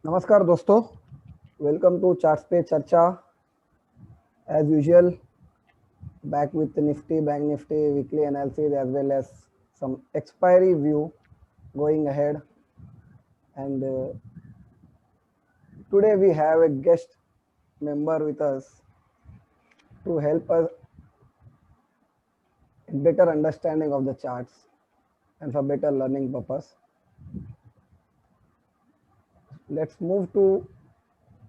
नमस्कार दोस्तों, welcome to charts पे चर्चा. As usual, back with the Nifty, Bank Nifty weekly analysis as well as some expiry view going ahead. And today we have a guest member with us to help us in better understanding of the charts and for better learning purpose. Let's move to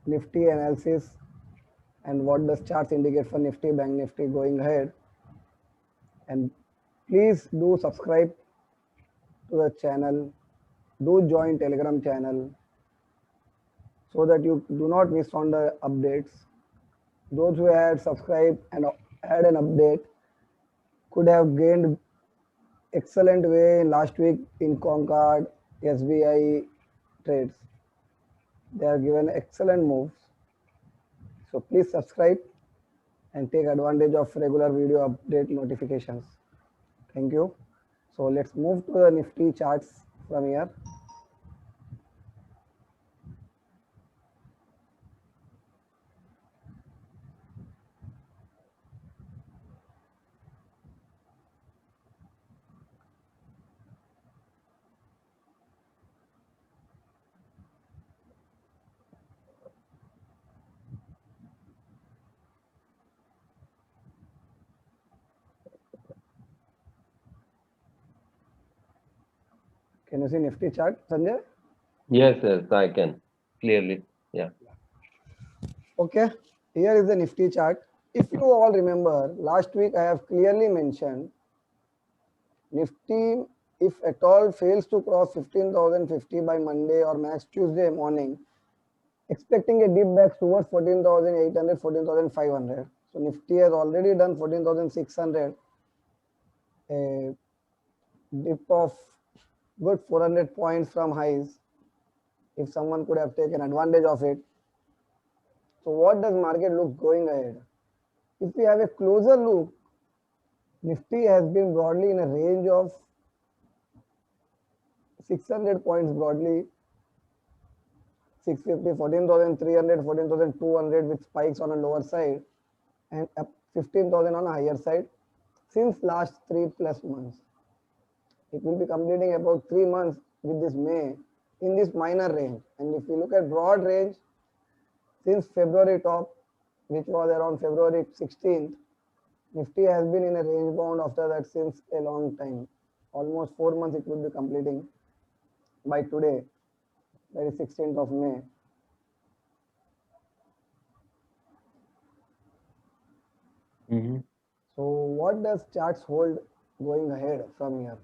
Nifty analysis and what does charts indicate for Nifty, Bank Nifty going ahead. And please do subscribe to the channel, do join Telegram channel so that you do not miss on the updates. Those who had subscribed and had an update could have gained excellent way last week in Concord, SBI trades. They have given excellent moves. So please subscribe and take advantage of regular video update notifications. Thank you. So let's move to the Nifty charts from here. Can you see Nifty chart, Sanjay? Yes, I can clearly. Yeah. Okay, here is the Nifty chart. If you all remember, last week I have clearly mentioned Nifty, if at all fails to cross 15,050 by Monday or max Tuesday morning, expecting a dip back towards 14,800, 14,500. So Nifty has already done 14,600, a dip of good 400 points from highs. If someone could have taken advantage of it. So what does market look going ahead? If we have a closer look, Nifty has been broadly in a range of 600 points broadly, 650, 14,300, 14,200 with spikes on a lower side and up 15,000 on a higher side since last 3+ months. It will be completing about 3 months with this May in this minor range. And if you look at broad range, since February top, which was around February 16th, Nifty has been in a range bound after that since a long time. Almost 4 months it will be completing by today, that is 16th of May. So what does charts hold going ahead from here?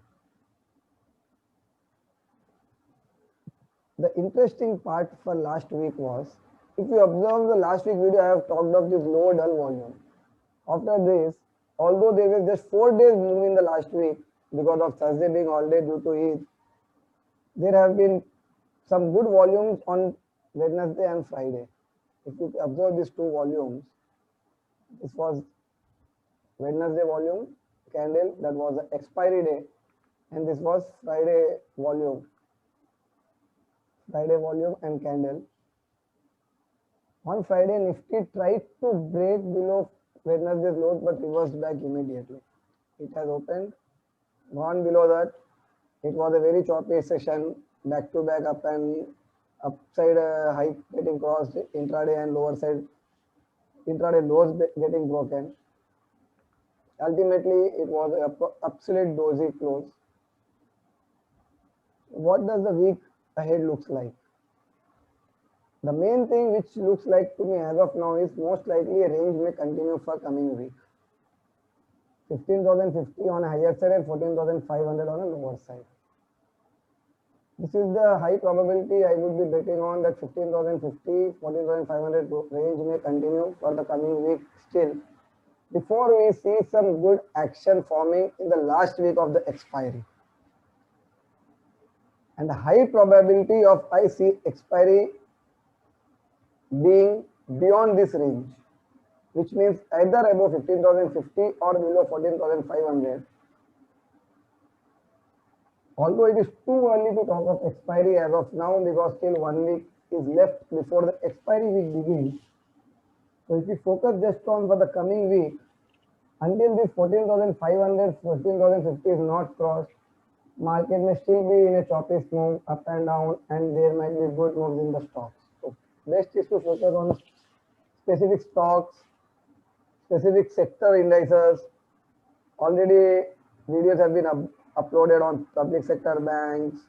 The interesting part for last week was, if you observe the last week video, I have talked of this low dull volume. After this, although there was just 4 days move in the last week because of Thursday being holiday due to Eid, there have been some good volumes on Wednesday and Friday. If you observe these two volumes, this was Wednesday volume candle, that was the expiry day, and this was Friday volume and candle. On Friday, Nifty tried to break below Wednesday's lows but reversed back immediately. It has opened, gone below that. It was a very choppy session, back to back up and upside high getting crossed, intraday and lower side, intraday lows getting broken. Ultimately, it was an absolute dozy close. What does the week ahead looks like? The main thing which looks like to me as of now is most likely a range may continue for coming week. 15,050 on a higher side and 14,500 on a lower side. This is the high probability I would be betting on, that 15,050, 14,500 range may continue for the coming week still, before we see some good action forming in the last week of the expiry. And the high probability of I see expiry being beyond this range, which means either above 15,050 or below 14,500. Although it is too early to talk of expiry as of now because still 1 week is left before the expiry week begins. So if we focus just on for the coming week, until this 14,500, 14,050 is not crossed, market may still be in a choppy move up and down, and there might be good moves in the stocks. So best is to focus on specific stocks, specific sector indices. Already videos have been uploaded on public sector banks,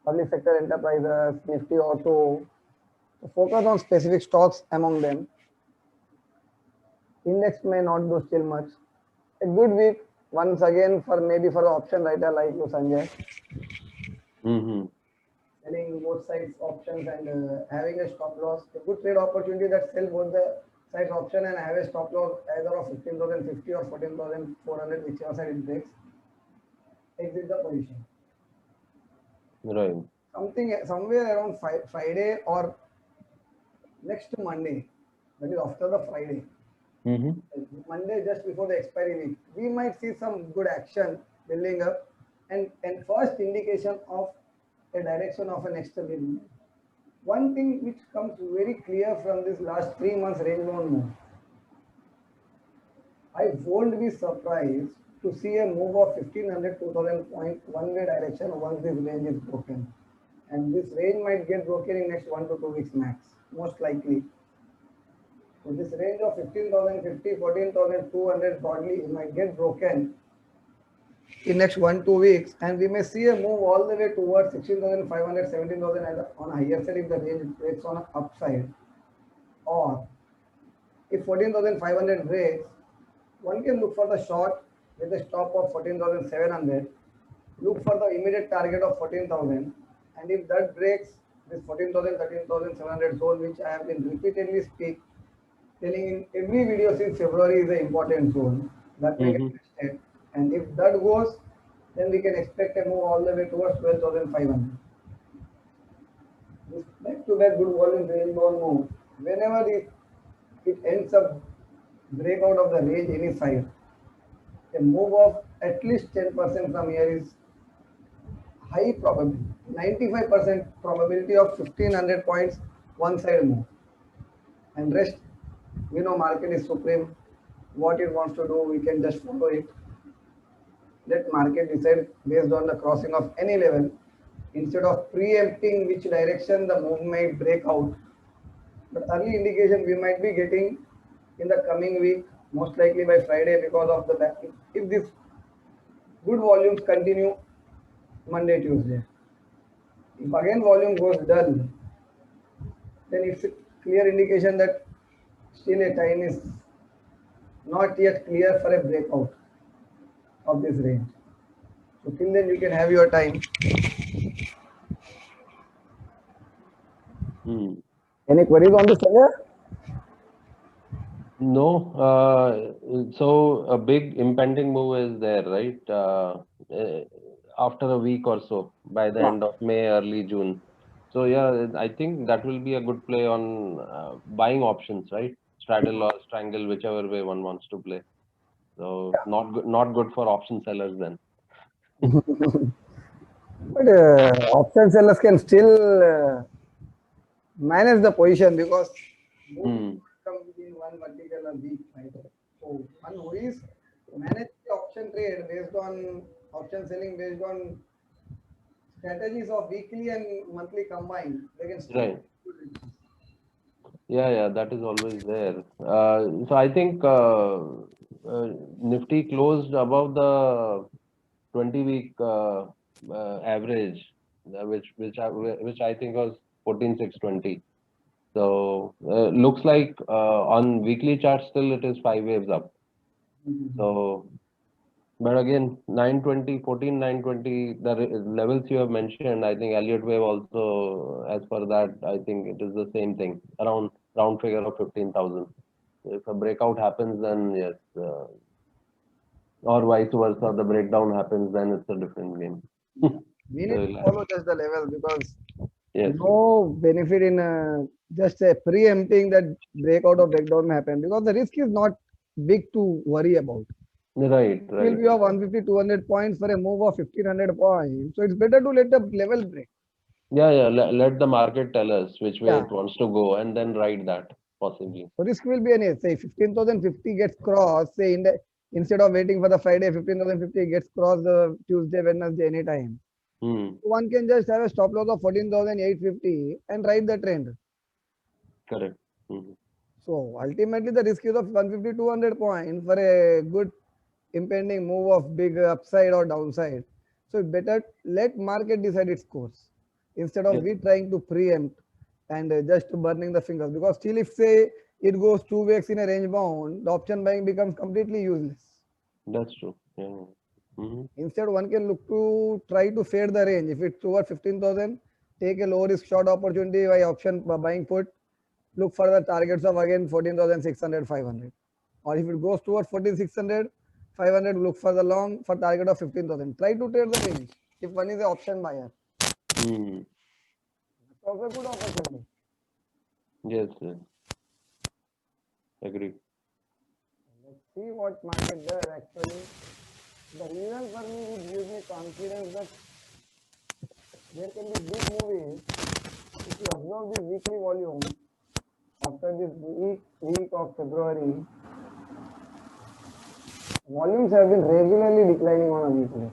public sector enterprises, Nifty Auto. So focus on specific stocks among them. Index may not do still much. A good week once again for maybe for the option writer like you, Sanjay, Mm-hmm. selling both sides options and having a stop loss. A good trade opportunity that sell both the sides option and have a stop loss either of 15,050 or 14,400, whichever side it breaks. Exit the position. Right. Something somewhere around Friday or next Monday, that is after the Friday. Mm-hmm. Monday just before the expiry week, we might see some good action building up and first indication of a direction of a next mid. One thing which comes very clear from this last 3 months range bound move, I won't be surprised to see a move of 1500 2000 point one way direction once this range is broken. And this range might get broken in next 1 to 2 weeks max, most likely. So this range of 15,050, 14,200 broadly it might get broken in next 1 2 weeks, and we may see a move all the way towards 16,500, 17,000 on a higher side if the range breaks on an upside, or if 14,500 breaks, one can look for the short with a stop of 14,700. Look for the immediate target of 14,000, and if that breaks this 14,000, 13,700 zone, which I have been repeatedly telling in every video since February, is an important zone that may get tested. And if that goes, then we can expect a move all the way towards 12,500. This back-to-back good volume range bound move, whenever it ends up breakout of the range any side, a move of at least 10% from here is high probability, 95% probability of 1500 points one side move, and rest we know market is supreme. What it wants to do, we can just follow it. Let market decide based on the crossing of any level instead of preempting which direction the move might break out. But early indication we might be getting in the coming week, most likely by Friday, because of the back. If this good volumes continue Monday, Tuesday. If again volume goes dull, then it's a clear indication that still a time is not yet clear for a breakout of this range. So till then you can have your time. Any queries on this, Sanjay? No. So a big impending move is there, right? After a week or so, by the end of May, early June. So yeah, I think that will be a good play on buying options, right? Straddle or strangle, whichever way one wants to play. So not good for option sellers then. But option sellers can still manage the position because moves come within one particular week, right? So one who is manage the option trade based on option selling based on strategies of weekly and monthly combined, they can still Right. Yeah, that is always there. So I think Nifty closed above the 20-week average, which I think was 14,620. So looks like on weekly chart still it is 5 waves up. So, but again, 920, 14,920, the levels you have mentioned, I think Elliott wave also, as per that, I think it is the same thing, around round figure of 15,000. If a breakout happens, then yes, or vice versa, the breakdown happens, then it's a different game. We need to follow just the level because Yes. no benefit in just preempting that breakout or breakdown may happen because the risk is not big to worry about. Right. It will be of 150, 200 points for a move of 1500 points. So it's better to let the level break. Yeah. Let the market tell us which way Yeah. it wants to go, and then ride that possibly. So risk will be any, say 15,050 gets crossed, say instead of waiting for the Friday, 15,050 gets crossed the Tuesday, Wednesday, anytime. Hmm. One can just have a stop loss of 14,850 and ride the trend. Correct. Hmm. So ultimately the risk is of 150, 200 points for a good impending move of big upside or downside. So it's better let market decide its course instead of Yes, we trying to preempt and just burning the fingers, because still if say it goes 2 weeks in a range bound, the option buying becomes completely useless. that's true. Yeah. Hmm. Instead, one can look to try to fade the range. If it's over 15,000, take a low risk short opportunity by option buying put. Look for the targets of again 14,600, 500. Or if it goes towards 14,600, 500, look for the long for target of 15,000. Try to trade the range if one is an option buyer. Hmm. It's also a good opportunity. Yes, agree. Let's see what market does actually. The reason for me it gives me confidence that there can be big movies if you observe the weekly volume after this week of February. Volumes have been regularly declining on a weekly,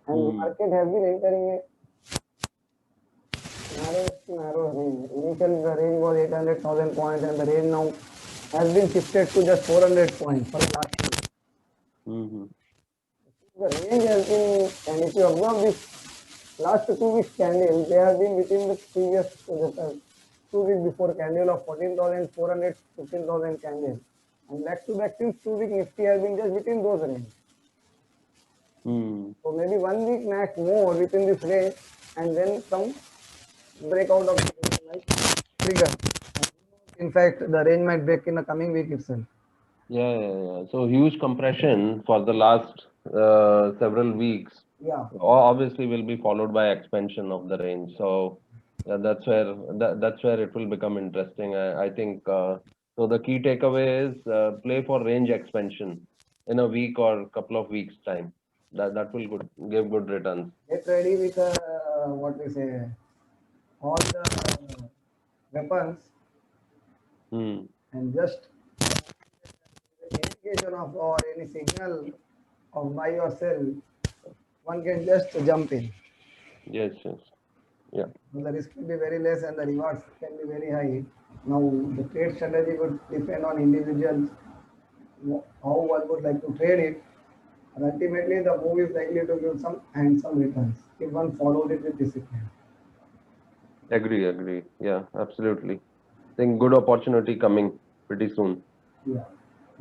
and Hmm. market has been entering a narrow range. Initially, the range was 800,000 points, and the range now has been shifted to just 400 points for the last week. Hmm. The range has been, and if you observe this last 2 weeks candle, they have been within the previous 2 weeks before candle of 14,400, 15,000 candle. And back to back since 2 week Nifty has been just within those range. Hmm. So maybe 1 week max more within this range, and then some breakout of the range like trigger. In fact, the range might break in the coming week itself. Yeah. So huge compression for the last several weeks Yeah. obviously will be followed by expansion of the range. So that's where it will become interesting. I think so. The key takeaway is play for range expansion in a week or couple of weeks time. That will give good returns. Get ready with what we say, all the weapons, Hmm. and just indication of or any signal of buy or sell, one can just jump in. Yes. Yeah. The risk will be very less and the rewards can be very high. Now, the trade strategy would depend on individuals, how one would like to trade it. And ultimately, the move is likely to give some handsome returns if one follows it with discipline. Agree. Yeah, absolutely. Think good opportunity coming pretty soon. Yeah.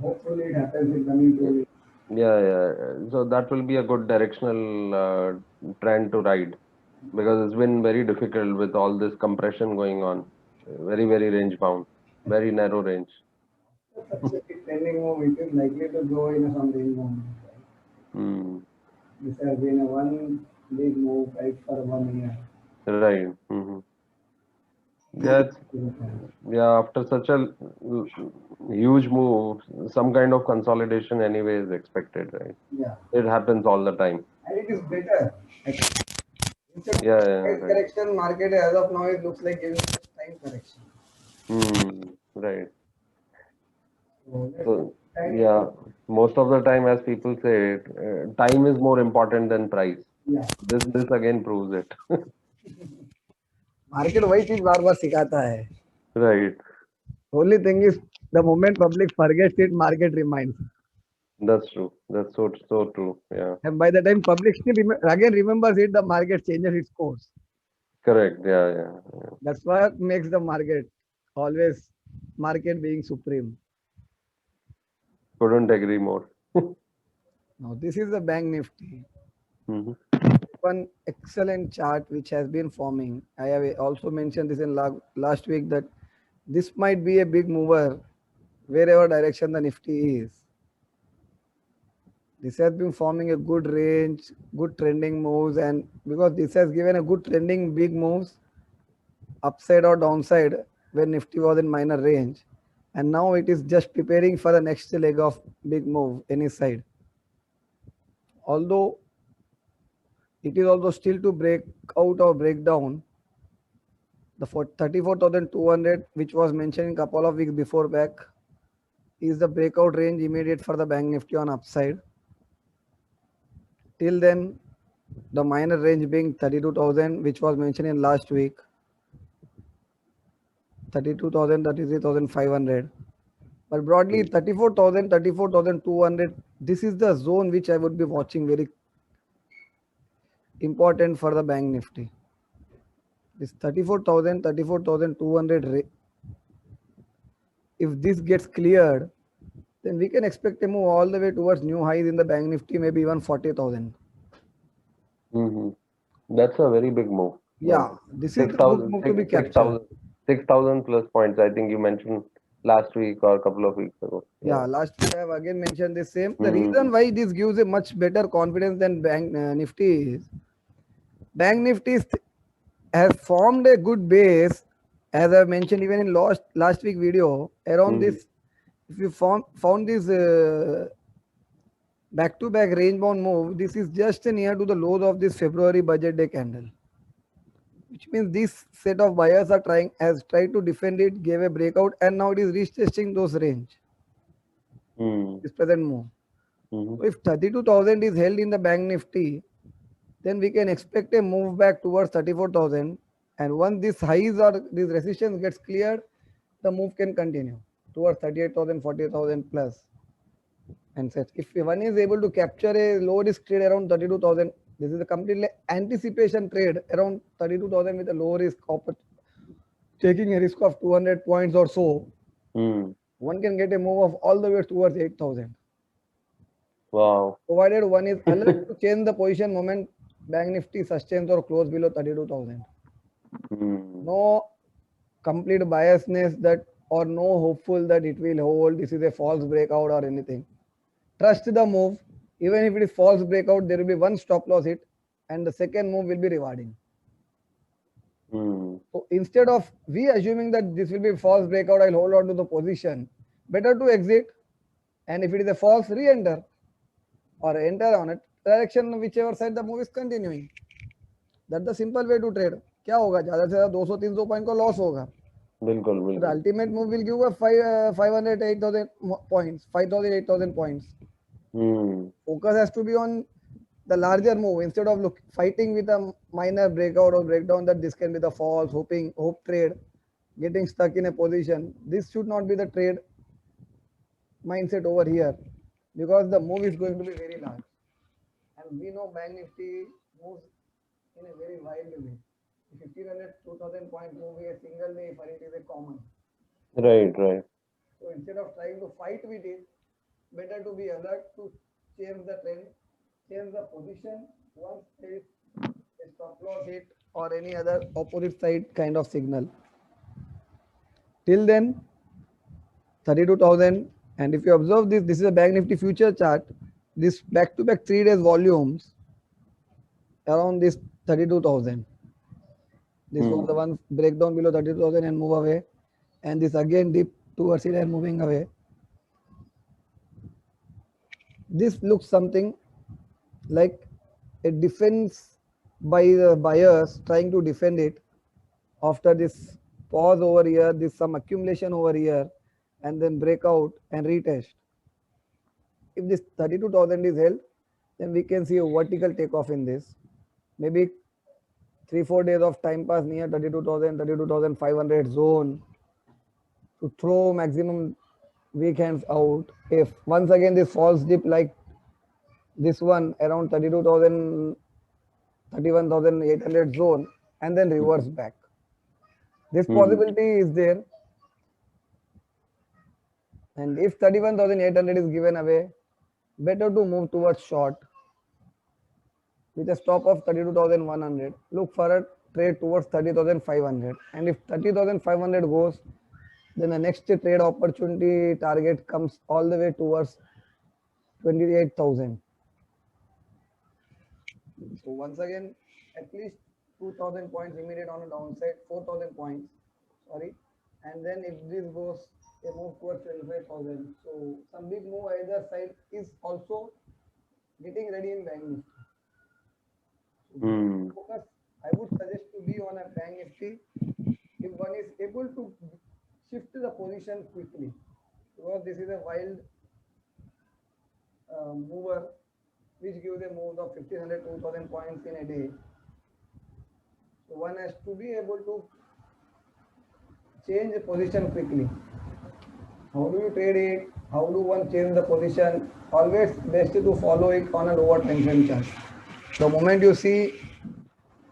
Hopefully, it happens in coming Yeah. 2 weeks. So that will be a good directional trend to ride because it's been very difficult with all this compression going on. Very range bound, very narrow range. Such a big trending move, it is likely to go in some range movement. Hmm. This has been a one big move right for 1 year. Right. That's yeah. After such a huge move, some kind of consolidation anyway is expected, right? Yeah, It happens all the time. and it is better. Instead of Yeah. price Right. correction, market as of now it looks like giving us time correction. Right. So let's So, time. yeah, most of the time, as people say, time is more important than price. Yeah, This again proves it. Market वही चीज बार बार सिखाता है. Right. Only thing is the moment public forgets it, market reminds. That's true. That's so true. Yeah. And by the time public still again remembers it, the market changes its course. Correct. Yeah. That's what makes the market always market being supreme. Couldn't agree more. Now this is the bank nifty. Hmm. One excellent chart which has been forming. I have also mentioned this in last week that this might be a big mover wherever direction the nifty is. This has been forming a good range, good trending moves, and because this has given a good trending big moves upside or downside when nifty was in minor range, and now it is just preparing for the next leg of big move any side. Although it is also still to break out or break down, The 34,200, which was mentioned a couple of weeks before back, is the breakout range immediate for the Bank Nifty on upside. Till then, the minor range being 32,000, which was mentioned in last week, 32,000, 33,500. But broadly, 34,000, 34,200, this is the zone which I would be watching, very important for the Bank Nifty. This 34,000, 34,200, if this gets cleared, then we can expect a move all the way towards new highs in the Bank Nifty, maybe even 40,000. That's a very big move. Yeah, this is the good 6,000, move to be 6,000, captured. 6,000 plus points. I think you mentioned last week or a couple of weeks ago. Yeah, last week I have again mentioned the same. The Mhm. reason why this gives a much better confidence than Bank Nifty is Bank Nifty has formed a good base, as I mentioned even in last week video. Around this, if you found this back-to-back range bound move, this is just near to the lows of this February budget day candle, which means this set of buyers are has tried to defend it, gave a breakout, and now it is retesting those range. This present move. So if 32,000 is held in the Bank Nifty, then we can expect a move back towards 34,000. And once these highs or this resistance gets cleared, the move can continue towards 38,000, 40,000 plus. And such. If one is able to capture a low risk trade around 32,000, this is a completely anticipation trade around 32,000 with a low risk, taking a risk of 200 points or so, one can get a move of all the way towards 8,000. Wow. Provided one is alert to change the position moment Bank Nifty sustains or close below 32,000. No complete biasness that or no hopeful that it will hold. This is a false breakout or anything. Trust the move. Even if it is false breakout, there will be one stop loss hit, and the second move will be rewarding. So instead of we assuming that this will be false breakout, I'll hold on to the position. Better to exit, and if it is a false, re-enter or enter on it direction whichever side the move is continuing. That's the simple way to trade. क्या होगा ज़्यादा से ज़्यादा 200-300 point का loss होगा. बिल्कुल The बिल्कुल. ultimate move will give a 500 8,000 points, 5,000 8,000 points. Focus has to be on the larger move instead of fighting with a minor breakout or breakdown that this can be the false hope trade, getting stuck in a position. This should not be the trade mindset over here because the move is going to be very large, and we know Bank Nifty moves in a very wild way. 1,500 2,000 point move a single day for it is a common. Right, right. So instead of trying to fight with it, better to be alert to change the trend, change the position once there is a stop loss hit or any other opposite side kind of signal. Till then, 32,000. And if you observe this, this is a Bank Nifty future chart. This back-to-back 3 days volumes around this 32,000. This was the one breakdown below 32,000 and move away. And this again dip towards it and moving away. This looks something like a defense by the buyers trying to defend it after this pause over here, this some accumulation over here, and then breakout and retest. If this 32,000 is held, then we can see a vertical takeoff in this. Maybe 3-4 days of time pass near 32,000, 32,500 zone to throw maximum weak hands out. If once again this false dip like this one around 32,000, 31,800 zone and then reverse back. This possibility is there. And if 31,800 is given away, better to move towards short with a stop of 32,100. Look for a trade towards 30,500. And if 30,500 goes, then the next trade opportunity target comes all the way towards 28,000. So once again, at least 2,000 points immediate on a downside, 4,000 points, sorry. And then if this goes a move towards 25,000, so some big move either side is also getting ready in Bank Nifty. So focus, I would suggest to be on a Bank Nifty if one is able to shift the position quickly, because this is a wild mover which gives a move of 1500 2000 points in a day. So one has to be able to change the position quickly. How do you trade it? How do one change the position? Always best to follow it on a lower time frame chart. The moment you see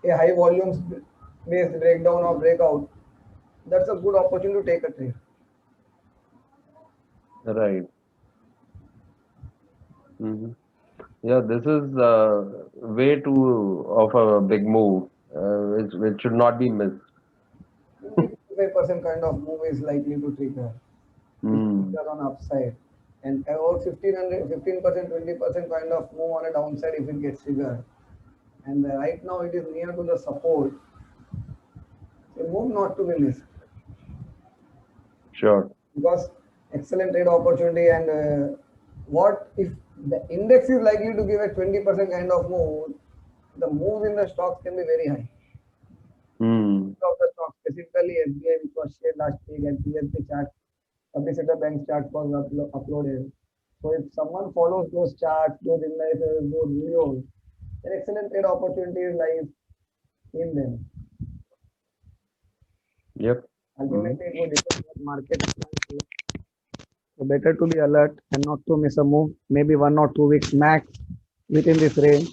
a high volumes based breakdown or breakout, that's a good opportunity to take a trade. Right. Hmm. Yeah, this is way too of a big move, which should not be missed. 25% kind of move is likely to trigger. It Hmm. triggers on upside. And about 1500, 15%, 20% kind of move on a downside if it gets triggered. And right now it is near to the support. A move not to be missed Sure. because excellent trade opportunity. And what if the index is likely to give a 20% kind of move? The move in the stocks can be very high. Hmm. Of the stock, specifically SBI, which was shared last week, and PSP chart, public sector bank chart was uploaded. So if someone follows those charts, those indices, those videos, an excellent trade opportunities lies in them. Yep. Hmm. Ultimately, it would depend on market. So better to be alert and not to miss a move. Maybe 1 or 2 weeks max within this range,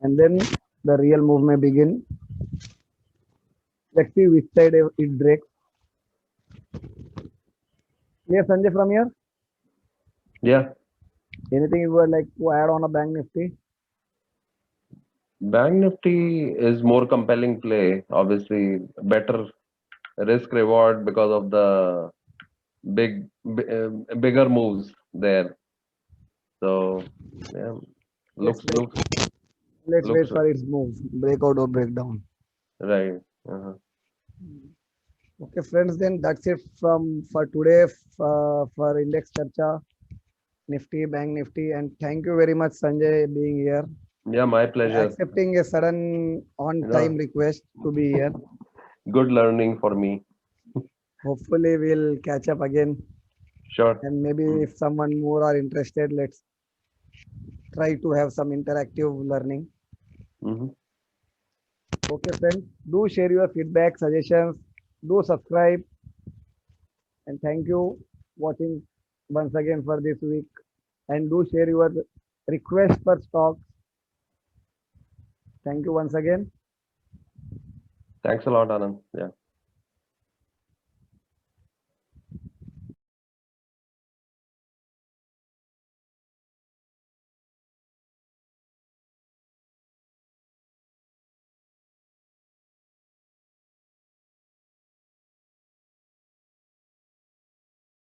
and then the real move may begin. Let's see which side it breaks. Clear, Sanjay, from here? Yeah. Anything you would like to add on a bank nifty? Bank Nifty is more compelling play. Obviously, better risk reward because of the bigger moves there. So yeah, Let's looks wait. looks Let's looks wait for its move, breakout or breakdown. right. Uh-huh. Okay, friends. Then that's it from for today for Index Charcha, Nifty, Bank Nifty, and thank you very much, Sanjay, being here, Yeah, my pleasure. accepting a sudden You on-time know, request to be here. good learning for me. Hopefully, we'll catch up again, Sure. and maybe if someone more are interested, let's try to have some interactive learning. Mm-hmm. Okay, friends. Do share your feedback, suggestions. Do subscribe, and thank you watching once again for this week. And do share your request for stocks. Thank you once again. Thanks a lot, Anand. Yeah.